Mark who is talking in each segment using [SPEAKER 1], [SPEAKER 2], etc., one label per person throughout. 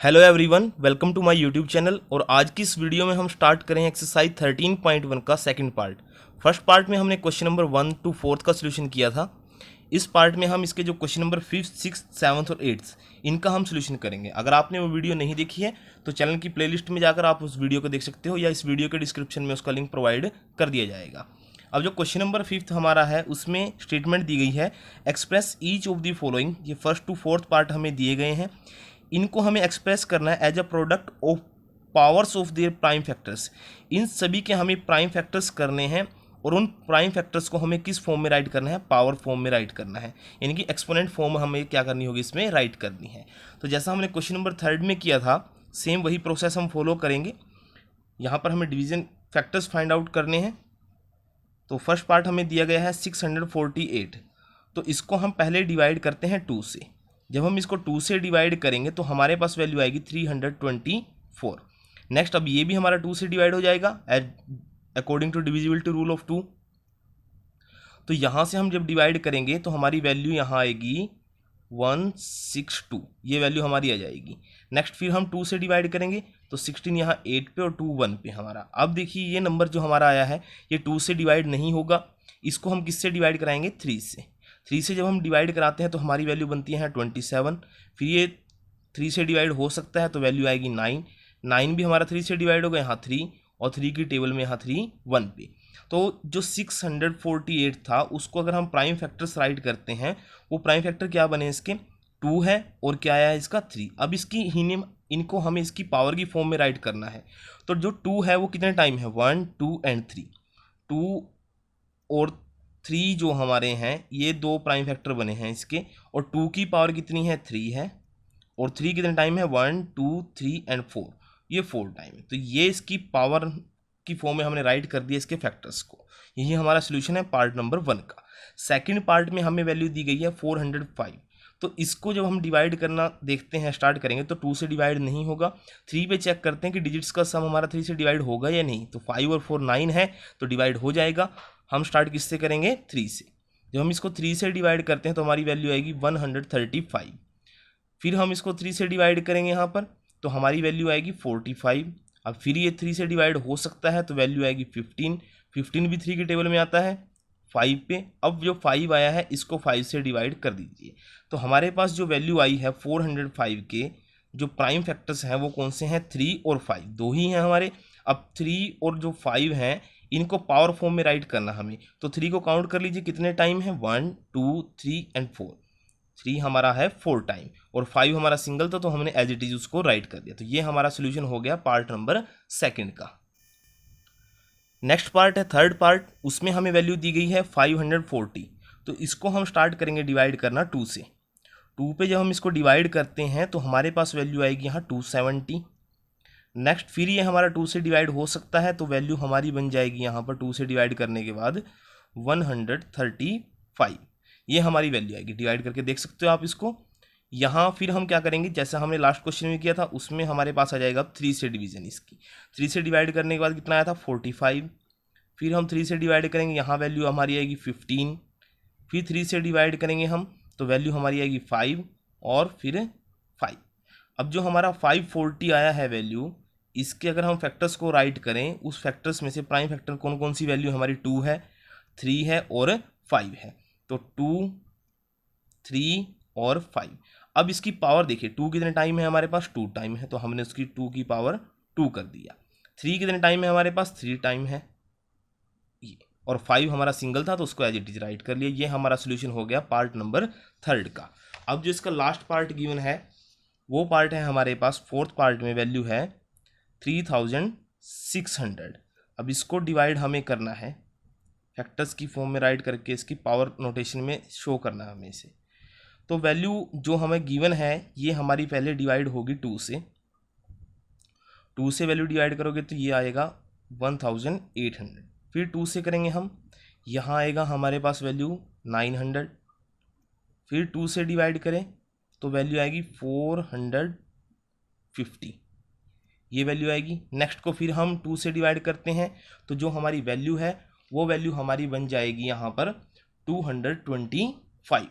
[SPEAKER 1] Hello everyone, welcome to my YouTube channel. और आज की इस वीडियो में हम स्टार्ट करें एक्सरसाइज 13.1 का सेकंड पार्ट। फर्स्ट पार्ट में हमने क्वेश्चन नंबर 1 to 4 का सोल्यूशन किया था। इस पार्ट में हम इसके जो question number 5th, 6th, 7th और 8th इनका हम सोल्यूशन करेंगे। अगर आपने वो वीडियो नहीं देखी है तो चैनल की प्लेलिस्ट में जाकर आप उस वीडियो को देख सकते हो, या इस वीडियो के डिस्क्रिप्शन में उसका लिंक प्रोवाइड कर दिया जाएगा। अब जो क्वेश्चन नंबर 5th हमारा है उसमें स्टेटमेंट दी गई है, express each of the following. ये फर्स्ट टू फोर्थ पार्ट हमें दिए गए हैं, इनको हमें एक्सप्रेस करना है as a product of powers of their prime factors. इन सभी के हमें प्राइम फैक्टर्स करने हैं और उन प्राइम फैक्टर्स को हमें किस फॉर्म में राइट करना है, पावर फॉर्म में राइट करना है, यानी कि एक्सपोनेंट फॉर्म हमें क्या करनी होगी, इसमें राइट करनी है। तो जैसा हमने क्वेश्चन नंबर 3 में किया था, सेम वही प्रोसेस हम फॉलो करेंगे। यहाँ पर हमें डिवीजन फैक्टर्स फाइंड आउट करने हैं। तो फर्स्ट पार्ट हमें दिया गया है 648, तो इसको हम पहले डिवाइड करते हैं 2 से। जब हम इसको 2 से डिवाइड करेंगे तो हमारे पास वैल्यू आएगी 324। नेक्स्ट, अब ये भी हमारा 2 से डिवाइड हो जाएगा as according to divisibility rule of 2। तो यहाँ से हम जब डिवाइड करेंगे तो हमारी वैल्यू यहाँ आएगी 162, ये वैल्यू हमारी आ जाएगी। नेक्स्ट फिर हम 2 से डिवाइड करेंगे तो 16 यहाँ 8 पे और 2 1 पे हमारा। अब देखिए ये नंबर जो हमारा आया है ये 2 से डिवाइड नहीं होगा, इसको हम किससे डिवाइड कराएंगे, 3 से। 3 से जब हम डिवाइड कराते हैं तो हमारी वैल्यू बनती है 27। फिर ये 3 से डिवाइड हो सकता है तो वैल्यू आएगी 9। 9 भी हमारा 3 से डिवाइड होगा, यहाँ 3, और 3 की टेबल में यहाँ 3 1 पे। तो जो 648 था उसको अगर हम प्राइम फैक्टर्स राइट करते हैं, वो प्राइम फैक्टर क्या बने, इसके 2 है और क्या आया है इसका 3। अब इसकी इनको हमें इसकी पावर की फॉर्म में राइट करना है। तो जो 2 है वो कितने टाइम है, 1 2 एंड 3। 2 और 3 जो हमारे हैं ये 2 प्राइम फैक्टर बने हैं इसके, और 2 की पावर कितनी है, 3 है, और 3 कितने टाइम है, 1 2 3 एंड 4, ये 4 टाइम है। तो ये इसकी पावर की फॉर्म में हमने राइट कर दिया इसके फैक्टर्स को। यही हमारा सोल्यूशन है पार्ट नंबर 1 का। सेकंड पार्ट में हमें वैल्यू दी गई है 405। तो इसको जब हम डिवाइड करना देखते हैं, स्टार्ट करेंगे तो 2 से डिवाइड नहीं होगा। 3 पे चेक करते हैं कि डिजिट्स का सम हमारा 3 से डिवाइड होगा या नहीं। तो 5 और 4 9 है तो डिवाइड हो जाएगा। हम स्टार्ट किससे करेंगे, 3 से। जब हम इसको 3 से डिवाइड करते हैं तो हमारी वैल्यू आएगी 135। फिर हम इसको 3 से डिवाइड करेंगे यहाँ पर तो हमारी वैल्यू आएगी 45। अब फिर ये 3 से डिवाइड हो सकता है तो वैल्यू आएगी 15। 15 भी 3 की टेबल में आता है 5 पे। अब जो 5 आया है इसको 5 से डिवाइड कर दीजिए। तो हमारे पास जो वैल्यू आई है 405 के जो प्राइम फैक्टर्स हैं वो कौन से हैं, 3 और 5, दो ही हैं हमारे। अब 3 और जो 5 हैं इनको पावर फॉर्म में राइट करना हमें। तो 3 को काउंट कर लीजिए कितने टाइम है, 1 2 3 एंड 4। 3 हमारा है 4 टाइम और 5 हमारा सिंगल था तो हमने एज इट इज उसको राइट कर दिया। तो ये हमारा सोल्यूशन हो गया पार्ट नंबर 2 का। नेक्स्ट पार्ट है थर्ड पार्ट, उसमें हमें वैल्यू दी गई है 540। तो इसको हम स्टार्ट करेंगे डिवाइड करना 2 से। 2 पे जब हम इसको डिवाइड करते हैं तो हमारे पास वैल्यू आएगी यहाँ 270। नेक्स्ट फिर ये हमारा 2 से डिवाइड हो सकता है तो वैल्यू हमारी बन जाएगी यहाँ पर 2 से डिवाइड करने के बाद 135। ये हमारी वैल्यू आएगी, डिवाइड करके देख सकते हो आप इसको। यहाँ फिर हम क्या करेंगे, जैसा हमने लास्ट क्वेश्चन में किया था उसमें हमारे पास आ जाएगा 3 से डिवीजन इसकी। 3 से डिवाइड करने के बाद कितना आया था, 45। फिर हम 3 से डिवाइड करेंगे, यहाँ वैल्यू हमारी आएगी 15। फिर 3 से डिवाइड करेंगे हम तो वैल्यू हमारी आएगी 5 और फिर 5। अब जो हमारा 540 आया है वैल्यू, इसके अगर हम फैक्टर्स को राइट करें, उस फैक्टर्स में से प्राइम फैक्टर कौन कौन सी वैल्यू हमारी 2 है, 3 है और 5 है। तो 2 3 और 5। अब इसकी पावर देखिए, 2 कितने टाइम है हमारे पास, 2 टाइम है, तो हमने उसकी 2 की पावर 2 कर दिया। 3 कितने टाइम है हमारे पास, 3 टाइम है ये, और 5 हमारा सिंगल था तो उसको एज इट इज राइट कर लिया। ये हमारा सोल्यूशन हो गया पार्ट नंबर 3 का। अब जो इसका लास्ट पार्ट गिवन है वो पार्ट है हमारे पास फोर्थ पार्ट में वैल्यू है 3600। अब इसको डिवाइड हमें करना है, फैक्टर्स की फॉर्म में राइट करके इसकी पावर नोटेशन में शो करना है हमें इसे। तो वैल्यू जो हमें गिवन है ये हमारी पहले डिवाइड होगी 2 से। 2 से वैल्यू डिवाइड करोगे तो ये आएगा 1800। फिर 2 से करेंगे हम, यहाँ आएगा हमारे पास वैल्यू 900। फिर 2 से डिवाइड करें तो वैल्यू आएगी 450, ये वैल्यू आएगी। नेक्स्ट को फिर हम 2 से डिवाइड करते हैं तो जो हमारी वैल्यू है वो वैल्यू हमारी बन जाएगी यहाँ पर 225।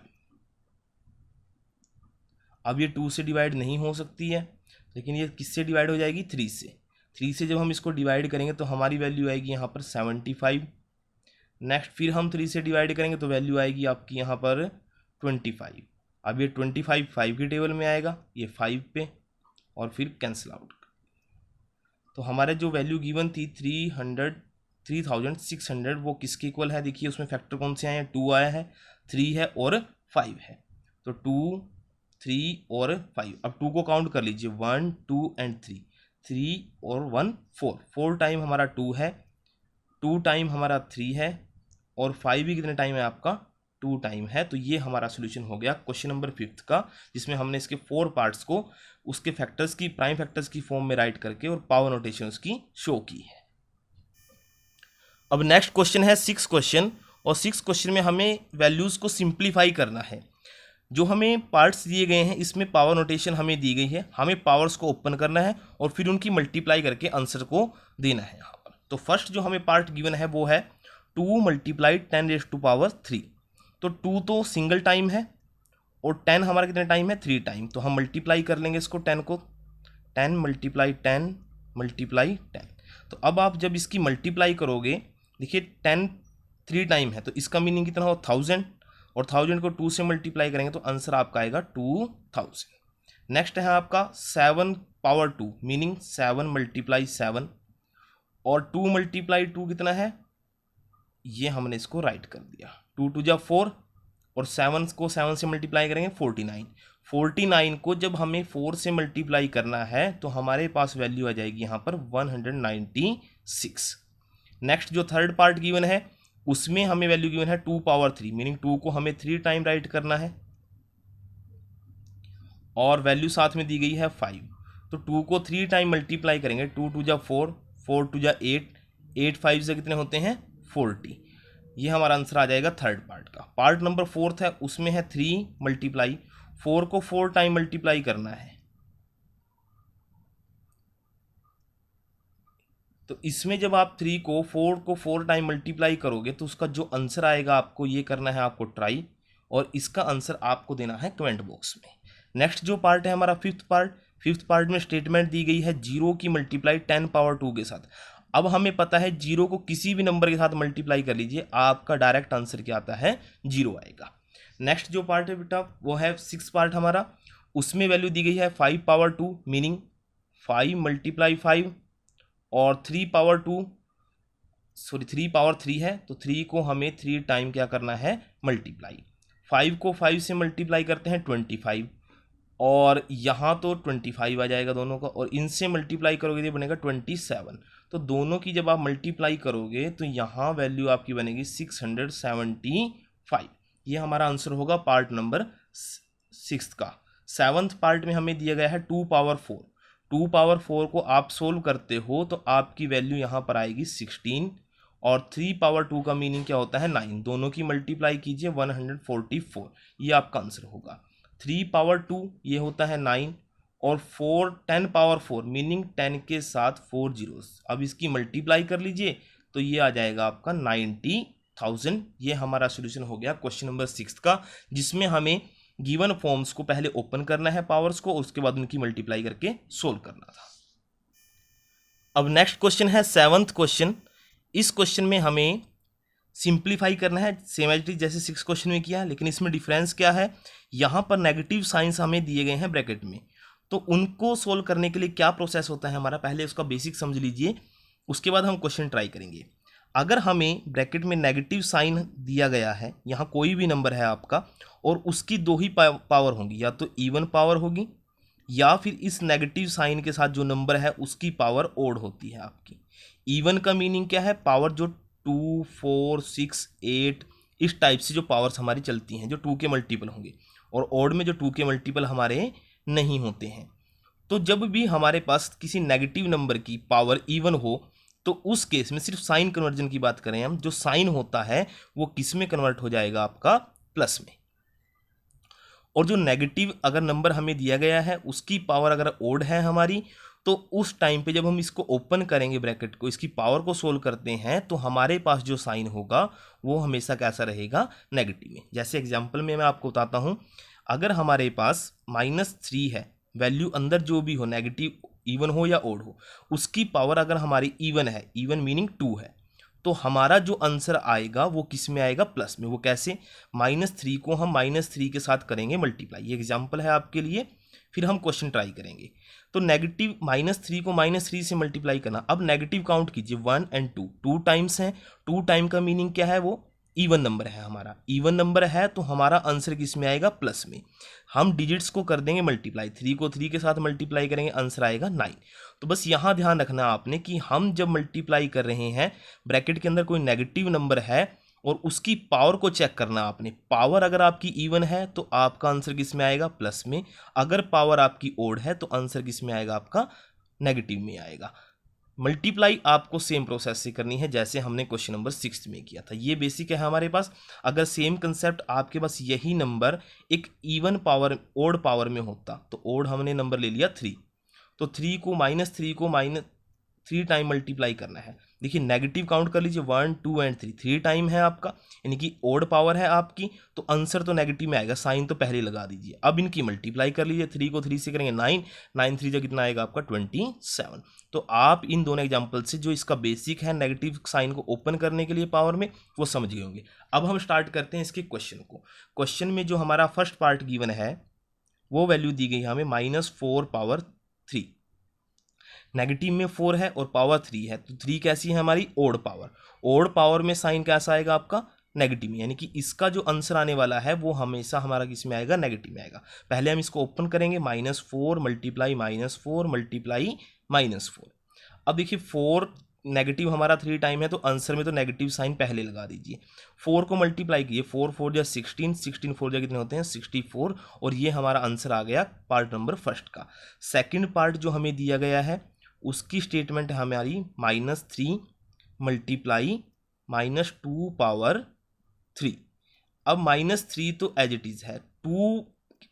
[SPEAKER 1] अब ये 2 से डिवाइड नहीं हो सकती है लेकिन ये किससे डिवाइड हो जाएगी, 3 से। 3 से जब हम इसको डिवाइड करेंगे तो हमारी वैल्यू आएगी यहाँ पर 75। नेक्स्ट फिर हम 3 से डिवाइड करेंगे तो वैल्यू आएगी आपकी यहाँ पर 25। अब ये 25 5 की टेबल में आएगा, ये 5 पे, और फिर कैंसिल आउट। तो हमारे जो वैल्यू गिवन थी 3600 वो किसके इक्वल है, देखिए उसमें फैक्टर कौन से आए हैं, 2 आया है, 3 है और 5 है। तो 2 3 और 5, अब 2 को काउंट कर लीजिए, 1 2 एंड 3 और 1 4 टाइम हमारा 2 है, 2 टाइम हमारा 3 है, और 5 भी कितने टाइम है आपका, 2 टाइम है। तो ये हमारा सोल्यूशन हो गया क्वेश्चन नंबर 5 का, जिसमें हमने इसके 4 पार्ट्स को उसके फैक्टर्स की, प्राइम फैक्टर्स की फॉर्म में राइट करके और पावर नोटेशन उसकी शो की है। अब नेक्स्ट क्वेश्चन है 6 क्वेश्चन, और 6 क्वेश्चन में हमें वैल्यूज़ को सिंप्लीफाई करना है। जो हमें पार्ट्स दिए गए हैं इसमें पावर नोटेशन हमें दी गई है, हमें पावर्स को ओपन करना है और फिर उनकी मल्टीप्लाई करके आंसर को देना है यहाँ पर। तो फर्स्ट जो हमें पार्ट गिवन है वो है 2 × 10⁻³ तो 2 तो सिंगल टाइम है और 10 हमारा कितने टाइम है, 3 टाइम। तो हम मल्टीप्लाई कर लेंगे इसको 10 को, 10 × 10 × 10। तो अब आप जब इसकी मल्टीप्लाई करोगे, देखिए 10 3 टाइम है तो इसका मीनिंग कितना हो, 1000, और 1000 को 2 से मल्टीप्लाई करेंगे तो आंसर आपका आएगा 2000। नेक्स्ट है आपका 7 पावर 2 मीनिंग 7 × 7, और 2 × 2 कितना है, ये हमने इसको राइट कर दिया, 2 2 जा 4, और 7 को 7 से मल्टीप्लाई करेंगे 49। 49 को जब हमें 4 से मल्टीप्लाई करना है तो हमारे पास वैल्यू आ जाएगी यहाँ पर 196। नेक्स्ट जो थर्ड पार्ट गिवन है उसमें हमें वैल्यू गिवन है 2 पावर 3 मीनिंग 2 को हमें 3 टाइम राइट करना है, और वैल्यू साथ में दी गई है 5। तो 2 को 3 टाइम मल्टीप्लाई करेंगे, 2 2 जा 4, 4 2 जा 8, 8 5 से कितने होते हैं 40। ये हमारा आंसर आ जाएगा थर्ड पार्ट का। पार्ट नंबर 4 है, उसमें है 3 मल्टीप्लाई, 4 को 4 टाइम मल्टीप्लाई करना है। तो इसमें जब आप 3 को 4 टाइम मल्टीप्लाई करोगे तो उसका जो आंसर आएगा आपको ये करना है आपको ट्राई, और इसका आंसर आपको देना है कमेंट बॉक्स में। नेक्स्ट जो पार्ट है हमारा फिफ्थ पार्ट में स्टेटमेंट दी गई है 0 की मल्टीप्लाई 10 पावर 2 के साथ। अब हमें पता है 0 को किसी भी नंबर के साथ मल्टीप्लाई कर लीजिए, आपका डायरेक्ट आंसर क्या आता है, 0 आएगा। नेक्स्ट जो पार्ट है बेटा वो है 6 पार्ट हमारा, उसमें वैल्यू दी गई है 5 पावर 2 मीनिंग 5 × 5, और 3 पावर 3 है तो 3 को हमें 3 टाइम क्या करना है, मल्टीप्लाई। 5 को 5 से मल्टीप्लाई करते हैं 25, और यहाँ तो 25 आ जाएगा दोनों का, और इनसे मल्टीप्लाई करोगे ये बनेगा 27। तो दोनों की जब आप मल्टीप्लाई करोगे तो यहाँ वैल्यू आपकी बनेगी 675। ये हमारा आंसर होगा पार्ट नंबर 6 का। 7th पार्ट में हमें दिया गया है 2 पावर 4। 2 पावर 4 को आप सोल्व करते हो तो आपकी वैल्यू यहाँ पर आएगी 16, और 3 पावर 2 का मीनिंग क्या होता है, 9। दोनों की मल्टीप्लाई कीजिए 144, ये आपका आंसर होगा। 3 पावर 2 ये होता है 9, और 10 पावर 4 मीनिंग 10 के साथ 4 जीरोस। अब इसकी मल्टीप्लाई कर लीजिए तो ये आ जाएगा आपका 90,000। ये हमारा सोल्यूशन हो गया क्वेश्चन नंबर 6 का, जिसमें हमें गिवन फॉर्म्स को पहले ओपन करना है पावर्स को, उसके बाद उनकी मल्टीप्लाई करके सोल्व करना था। अब नेक्स्ट क्वेश्चन है 7th क्वेश्चन। इस क्वेश्चन में हमें सिंप्लीफाई करना है सेम एज इट इज जैसे 6 क्वेश्चन में किया, लेकिन इसमें डिफरेंस क्या है, यहाँ पर नेगेटिव साइंस हमें दिए गए हैं ब्रैकेट में, तो उनको सोल्व करने के लिए क्या प्रोसेस होता है हमारा, पहले उसका बेसिक समझ लीजिए, उसके बाद हम क्वेश्चन ट्राई करेंगे। अगर हमें ब्रैकेट में नेगेटिव साइन दिया गया है, यहाँ कोई भी नंबर है आपका और उसकी 2 ही पावर होंगी, या तो इवन पावर होगी या फिर इस नेगेटिव साइन के साथ जो नंबर है उसकी पावर ओड होती है आपकी। इवन का मीनिंग क्या है, पावर जो 2 4 6 8 इस टाइप से जो पावर्स हमारी चलती हैं जो 2 के मल्टीपल होंगे, और ओड में जो 2 के मल्टीपल हमारे नहीं होते हैं। तो जब भी हमारे पास किसी नेगेटिव नंबर की पावर इवन हो तो उस केस में सिर्फ साइन कन्वर्जन की बात करें हम, जो साइन होता है वो किस में कन्वर्ट हो जाएगा आपका, प्लस में। और जो नेगेटिव अगर नंबर हमें दिया गया है उसकी पावर अगर ओड है हमारी, तो उस टाइम पे जब हम इसको ओपन करेंगे ब्रैकेट को, इसकी पावर को सोल्व करते हैं, तो हमारे पास जो साइन होगा वो हमेशा कैसा रहेगा, नेगेटिव में। जैसे एग्जाम्पल में मैं आपको बताता हूँ, अगर हमारे पास -3 है वैल्यू अंदर जो भी हो, नेगेटिव इवन हो या ओड हो, उसकी पावर अगर हमारी इवन है, इवन मीनिंग 2 है, तो हमारा जो आंसर आएगा वो किस में आएगा? प्लस में। वो कैसे? -3 को हम -3 के साथ करेंगे मल्टीप्लाई। ये एग्जाम्पल है आपके लिए, फिर हम क्वेश्चन ट्राई करेंगे। तो नेगेटिव -3 को -3 से मल्टीप्लाई करना। अब नेगेटिव काउंट कीजिए, 1 और 2, 2 टाइम्स हैं। 2 टाइम का मीनिंग क्या है? वो इवन नंबर है हमारा। इवन नंबर है तो हमारा आंसर किस में आएगा? प्लस में। हम डिजिट्स को कर देंगे मल्टीप्लाई, 3 को 3 के साथ मल्टीप्लाई करेंगे, आंसर आएगा 9। तो बस यहाँ ध्यान रखना आपने कि हम जब मल्टीप्लाई कर रहे हैं, ब्रैकेट के अंदर कोई नेगेटिव नंबर है और उसकी पावर को चेक करना आपने। पावर अगर आपकी इवन है तो आपका आंसर किस में आएगा? प्लस में। अगर पावर आपकी ओड है तो आंसर किस में आएगा? आपका नेगेटिव में आएगा। मल्टीप्लाई आपको सेम प्रोसेस से करनी है जैसे हमने क्वेश्चन नंबर 6 में किया था। ये बेसिक है हमारे पास। अगर सेम कंसेप्ट आपके पास यही नंबर एक इवन पावर, ओड पावर में होता, तो ओड हमने नंबर ले लिया 3, तो 3 को -3 टाइम मल्टीप्लाई करना है। देखिए नेगेटिव काउंट कर लीजिए, 1, 2 और 3, 3 टाइम है आपका, यानी कि ओड पावर है आपकी, तो आंसर तो नेगेटिव में आएगा। साइन तो पहले लगा दीजिए। अब इनकी मल्टीप्लाई कर लीजिए, 3 को 3 से करेंगे 9, 9 3 जा कितना आएगा आपका? 27। तो आप इन दोनों एग्जाम्पल से जो इसका बेसिक है नेगेटिव साइन को ओपन करने के लिए पावर में, वो समझ गए होंगे। अब हम स्टार्ट करते हैं इसके क्वेश्चन को। क्वेश्चन में जो हमारा फर्स्ट पार्ट गिवन है वो वैल्यू दी गई हमें -4 पावर 3। नेगेटिव में 4 है और पावर 3 है, तो 3 कैसी है हमारी? Odd power. ओड पावर में साइन कैसा आएगा आपका? नेगेटिव में, यानी कि इसका जो आंसर आने वाला है वो हमेशा हमारा किस में आएगा? नेगेटिव में आएगा। पहले हम इसको ओपन करेंगे, -4 मल्टीप्लाई -4 मल्टीप्लाई -4। अब देखिए 4 नेगेटिव हमारा 3 टाइम है, तो आंसर में तो नेगेटिव साइन पहले लगा दीजिए। 4 को मल्टीप्लाई कीजिए, 4 4 जा 16, 16 4 जा कितने होते हैं? 64। और ये हमारा आंसर आ गया पार्ट नंबर फर्स्ट का। सेकेंड पार्ट जो हमें दिया गया है उसकी स्टेटमेंट है हमारी -3 मल्टीप्लाई -2 पावर 3। अब -3 तो एज इट इज़ है,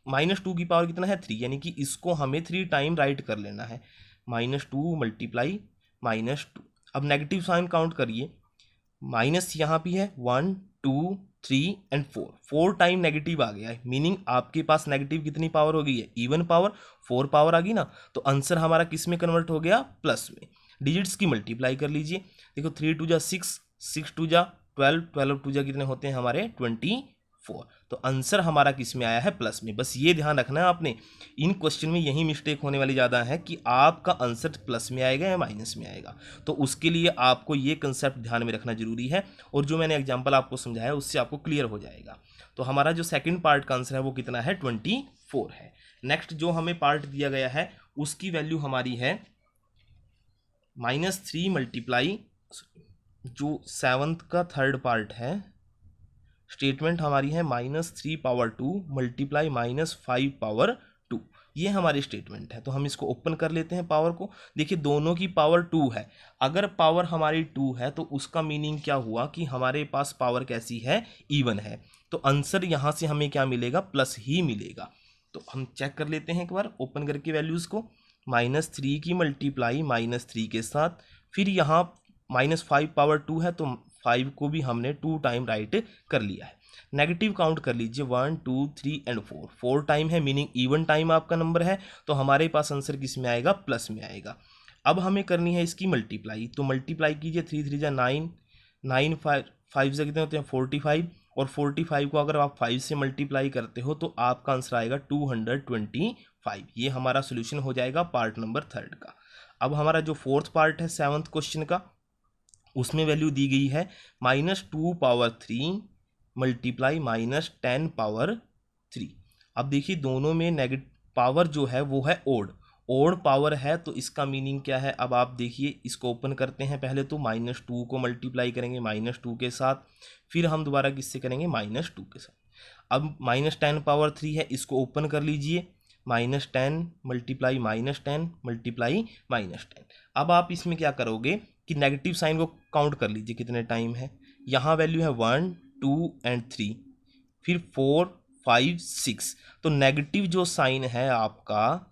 [SPEAKER 1] -2 की पावर कितना है? 3, यानी कि इसको हमें 3 टाइम राइट कर लेना है। -2 मल्टीप्लाई -2। अब नेगेटिव साइन काउंट करिए, माइनस यहाँ भी है, 1 2 3 और 4, 4 टाइम नेगेटिव आ गया है, मीनिंग आपके पास नेगेटिव कितनी पावर हो गई है? इवन पावर, 4 पावर आ गई ना, तो आंसर हमारा किस में कन्वर्ट हो गया? प्लस में। डिजिट्स की मल्टीप्लाई कर लीजिए, देखो 3 2 जा 6, 6 2 जा 12, 12 2 जा कितने होते हैं हमारे? 24। तो आंसर हमारा किस में आया है? प्लस में। बस ये ध्यान रखना है आपने, इन क्वेश्चन में यही मिस्टेक होने वाली ज़्यादा है कि आपका आंसर प्लस में आएगा या माइनस में आएगा। तो उसके लिए आपको ये कंसेप्ट ध्यान में रखना जरूरी है, और जो मैंने एग्जांपल आपको समझाया उससे आपको क्लियर हो जाएगा। तो हमारा जो सेकंड पार्ट का आंसर है वो कितना है? 24 है। नेक्स्ट जो हमें पार्ट दिया गया है उसकी वैल्यू हमारी है -3 मल्टीप्लाई, जो 7th का थर्ड पार्ट है, स्टेटमेंट हमारी है -3 पावर 2 मल्टीप्लाई -5 पावर 2। ये हमारी स्टेटमेंट है। तो हम इसको ओपन कर लेते हैं पावर को। देखिए दोनों की पावर 2 है। अगर पावर हमारी 2 है तो उसका मीनिंग क्या हुआ कि हमारे पास पावर कैसी है? इवन है। तो आंसर यहाँ से हमें क्या मिलेगा? प्लस ही मिलेगा। तो हम चेक कर लेते हैं एक बार ओपन करके वैल्यूज़ को। -3 की मल्टीप्लाई -3 के साथ, फिर यहाँ -5 पावर 2 है तो 5 को भी हमने 2 टाइम राइट कर लिया है। नेगेटिव काउंट कर लीजिए, 1 2 3 और 4, 4 टाइम है, मीनिंग इवन टाइम आपका नंबर है, तो हमारे पास आंसर किस में आएगा? प्लस में आएगा। अब हमें करनी है इसकी मल्टीप्लाई, तो मल्टीप्लाई कीजिए, 3 3 जा 9, 9 5 से कितने होते हैं? 45, और 45 को अगर आप 5 से मल्टीप्लाई करते हो तो आपका आंसर आएगा 225। ये हमारा सोल्यूशन हो जाएगा पार्ट नंबर थर्ड का। अब हमारा जो फोर्थ पार्ट है 7th क्वेश्चन का, उसमें वैल्यू दी गई है -2 पावर 3 मल्टीप्लाई -10 पावर 3। अब देखिए दोनों में नेगेटिव पावर जो है वो है ओड पावर है, तो इसका मीनिंग क्या है? अब आप देखिए, इसको ओपन करते हैं। पहले तो -2 को मल्टीप्लाई करेंगे -2 के साथ, फिर हम दोबारा किससे करेंगे? -2 के साथ। अब -10 पावर 3 है, इसको ओपन कर लीजिए, -10 मल्टीप्लाई -10 मल्टीप्लाई -10। अब आप इसमें क्या करोगे कि नेगेटिव साइन को काउंट कर लीजिए कितने टाइम है। यहाँ वैल्यू है 1 2 और 3, फिर 4 5 6। तो नेगेटिव जो साइन है आपका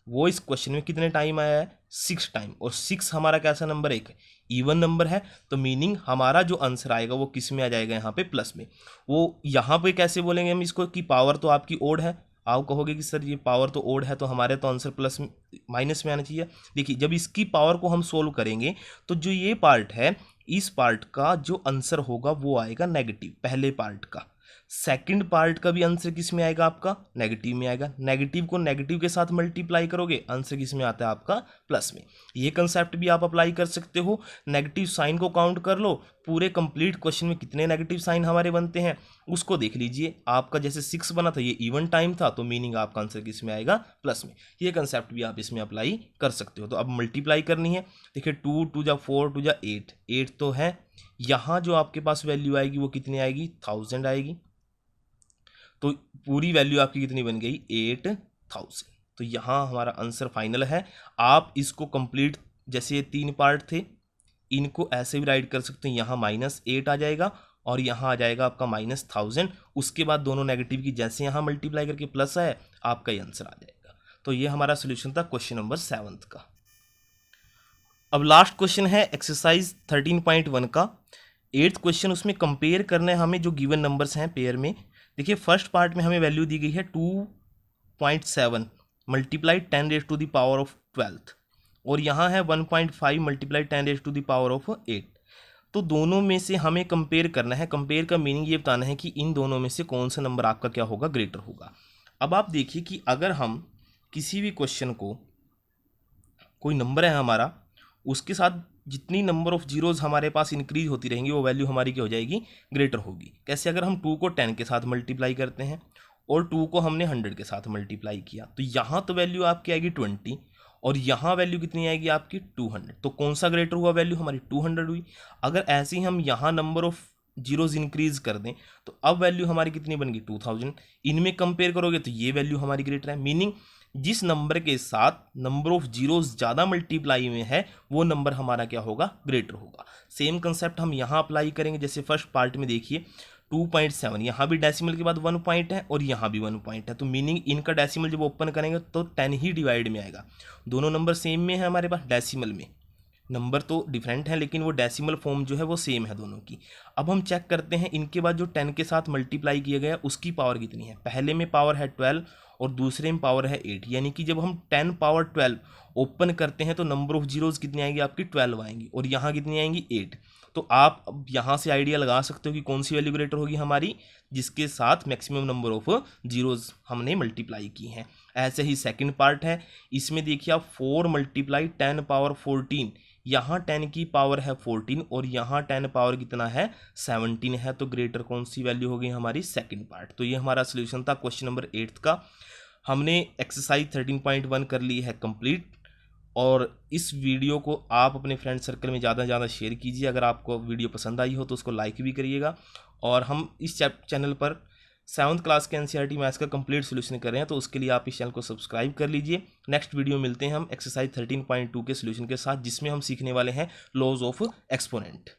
[SPEAKER 1] वो इस क्वेश्चन में कितने टाइम आया है? 6 टाइम। और 6 हमारा कैसा नंबर? एक इवन नंबर है, तो मीनिंग हमारा जो आंसर आएगा वो किस में आ जाएगा? यहाँ पे प्लस में। वो यहाँ पे कैसे बोलेंगे हम इसको कि पावर तो आपकी ओड है, आप कहोगे कि सर ये पावर तो ओड है तो हमारे तो आंसर प्लस माइनस में आना चाहिए। देखिए जब इसकी पावर को हम सोल्व करेंगे तो जो ये पार्ट है इस पार्ट का जो आंसर होगा वो आएगा नेगेटिव पहले पार्ट का। सेकंड पार्ट का भी आंसर किस में आएगा आपका नेगेटिव में आएगा। नेगेटिव को नेगेटिव के साथ मल्टीप्लाई करोगे आंसर किस में आता है आपका प्लस में। ये कंसेप्ट भी आप अप्लाई कर सकते हो। नेगेटिव साइन को काउंट कर लो, पूरे कंप्लीट क्वेश्चन में कितने नेगेटिव साइन हमारे बनते हैं उसको देख लीजिए। आपका जैसे 6 बना था ये इवन टाइम था तो मीनिंग आपका आंसर किस में आएगा प्लस में। ये कंसेप्ट भी आप इसमें अप्लाई कर सकते हो। तो अब मल्टीप्लाई करनी है। देखिए 2 2 जा 4 2 जा 8 8 तो है। यहाँ जो आपके पास वैल्यू आएगी वो कितनी आएगी 1000 आएगी। तो पूरी वैल्यू आपकी कितनी बन गई 8000। तो यहाँ हमारा आंसर फाइनल है। आप इसको कंप्लीट जैसे ये 3 पार्ट थे इनको ऐसे भी राइट कर सकते हैं। यहाँ -8 आ जाएगा और यहाँ आ जाएगा आपका -1000। उसके बाद दोनों नेगेटिव की जैसे यहाँ मल्टीप्लाई करके प्लस है आपका ये आंसर आ जाएगा। तो ये हमारा सोल्यूशन था क्वेश्चन नंबर 7 का। अब लास्ट क्वेश्चन है एक्सरसाइज 13.1 का 8th क्वेश्चन। उसमें कंपेयर करना है हमें जो गिवन नंबर्स हैं पेयर में। देखिए फर्स्ट पार्ट में हमें वैल्यू दी गई है 2.7 multiply 10 raise to the power of 12 और यहाँ है 1.5 multiply 10 raise to the power of 8। तो दोनों में से हमें कंपेयर करना है। कंपेयर का मीनिंग ये बताना है कि इन दोनों में से कौन सा नंबर आपका क्या होगा ग्रेटर होगा। अब आप देखिए कि अगर हम किसी भी क्वेश्चन को कोई नंबर है हमारा उसके साथ जितनी नंबर ऑफ जीरोज़ हमारे पास इंक्रीज होती रहेंगी वो वैल्यू हमारी क्या हो जाएगी ग्रेटर होगी। कैसे? अगर हम 2 को 10 के साथ मल्टीप्लाई करते हैं और 2 को हमने 100 के साथ मल्टीप्लाई किया तो यहाँ तो वैल्यू आपकी आएगी 20 और यहाँ वैल्यू कितनी आएगी आपकी 200। तो कौन सा ग्रेटर हुआ वैल्यू हमारी 200 हुई। अगर ऐसे ही हम यहाँ नंबर ऑफ जीरोज़ इंक्रीज कर दें तो अब वैल्यू हमारी कितनी बन गई 2000। इनमें कंपेयर करोगे तो ये वैल्यू हमारी ग्रेटर है। मीनिंग जिस नंबर के साथ नंबर ऑफ जीरोस ज़्यादा मल्टीप्लाई में है वो नंबर हमारा क्या होगा ग्रेटर होगा। सेम कंसेप्ट हम यहाँ अप्लाई करेंगे। जैसे फर्स्ट पार्ट में देखिए 2.7 यहाँ भी डेसिमल के बाद 1 पॉइंट है और यहाँ भी 1 पॉइंट है। तो मीनिंग इनका डेसिमल जब ओपन करेंगे तो 10 ही डिवाइड में आएगा। दोनों नंबर सेम में है हमारे पास, डेसिमल में नंबर तो डिफरेंट है लेकिन वो डेसिमल फॉर्म जो है वो सेम है दोनों की। अब हम चेक करते हैं इनके बाद जो 10 के साथ मल्टीप्लाई किया गया उसकी पावर कितनी है। पहले में पावर है 12 और दूसरे में पावर है 8। यानी कि जब हम 10 पावर 12 ओपन करते हैं तो नंबर ऑफ जीरोज़ कितनी आएंगी आपकी 12 आएंगी और यहाँ कितनी आएंगी 8। तो आप अब यहाँ से आइडिया लगा सकते हो कि कौन सी वैल्यू ग्रेटर होगी हमारी जिसके साथ मैक्सिमम नंबर ऑफ जीरोज़ हमने मल्टीप्लाई की हैं। ऐसे ही सेकंड पार्ट है। इसमें देखिए आप 4 मल्टीप्लाई 10 पावर 14 यहाँ 10 की पावर है 14 और यहाँ 10 पावर कितना है 17 है। तो ग्रेटर कौन सी वैल्यू होगी हमारी सेकंड पार्ट। तो ये हमारा सोल्यूशन था क्वेश्चन नंबर 8 का। हमने एक्सरसाइज 13.1 कर ली है कंप्लीट और इस वीडियो को आप अपने फ्रेंड सर्कल में ज़्यादा से ज़्यादा शेयर कीजिए। अगर आपको वीडियो पसंद आई हो तो उसको लाइक भी करिएगा। और हम इस चैनल पर 7th क्लास के NCERT मैथ्स का कंप्लीट सोल्यूशन कर रहे हैं तो उसके लिए आप इस चैनल को सब्सक्राइब कर लीजिए। नेक्स्ट वीडियो मिलते हैं हम एक्सरसाइज 13.2 के सोल्यूशन के साथ जिसमें हम सीखने वाले हैं लॉज ऑफ एक्सपोनेंट।